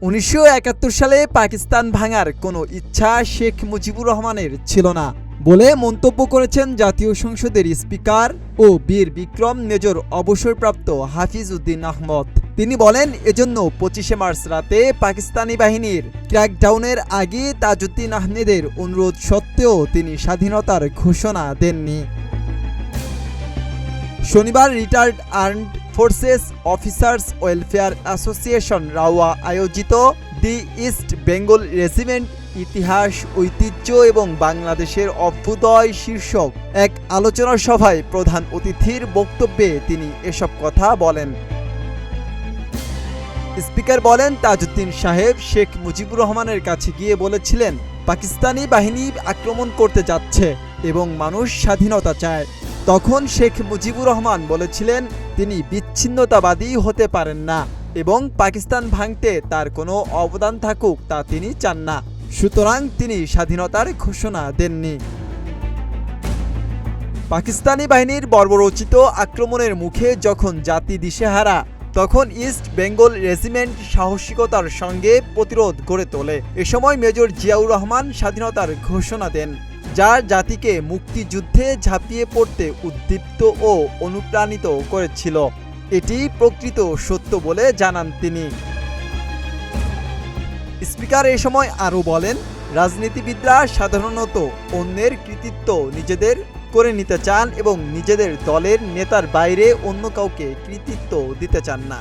1971 সালে পাকিস্তান ভাঙার কোনো ইচ্ছা শেখ মুজিবুর রহমানের ছিল না বলে মন্তব্য করেছেন জাতীয় সংসদের স্পিকার ও বীর বিক্রম মেজর অবসরপ্রাপ্ত হাফিজ উদ্দিন আহমদ। তিনি বলেন, এজন্য 25শে মার্চ রাতে পাকিস্তানি বাহিনীর ক্র্যাকডাউনের আগে তাজউদ্দিন আহমেদের অনুরোধ সত্ত্বেও তিনি স্বাধীনতার ঘোষণা দেননি। শনিবার retired armed forces officers welfare association rava আয়োজিত দি ইস্ট বেঙ্গল রেজিমেন্ট ইতিহাস, ঐতিহ্য এবং বাংলাদেশের অভ্যুদয় শীর্ষক এক আলোচনা সভায় প্রধান অতিথির বক্তব্যে তিনি এসব কথা বলেন। স্পিকার বলেন, তাজউদ্দিন সাহেব শেখ মুজিবুর রহমানের কাছে গিয়ে বলেছিলেন, পাকিস্তানি বাহিনী আক্রমণ করতে যাচ্ছে এবং মানুষ স্বাধীনতা চায়। তখন শেখ মুজিবুর রহমান বলেছিলেন তিনি বিচ্ছিন্নতাবাদী হতে পারেন না এবং পাকিস্তান ভাঙতে তার কোনো অবদান থাকুক তা তিনি চান না, সুতরাং তিনি স্বাধীনতার ঘোষণা দেননি। পাকিস্তানি বাহিনীর বর্বরোচিত আক্রমণের মুখে যখন জাতি দিশেহারা, তখন ইস্ট বেঙ্গল রেজিমেন্ট সাহসিকতার সঙ্গে প্রতিরোধ গড়ে তোলে। এ সময় মেজর জিয়াউর রহমান স্বাধীনতার ঘোষণা দেন, যা জাতিকে মুক্তিযুদ্ধে ঝাঁপিয়ে পড়তে উদ্দীপ্ত ও অনুপ্রাণিত করেছিল। এটি প্রকৃত সত্য বলে জানান তিনি। স্পিকার এ সময় আরও বলেন, রাজনীতিবিদরা সাধারণত অন্যের কৃতিত্ব নিজেদের করে নিতে চান এবং নিজেদের দলের নেতার বাইরে অন্য কাউকে কৃতিত্ব দিতে চান না।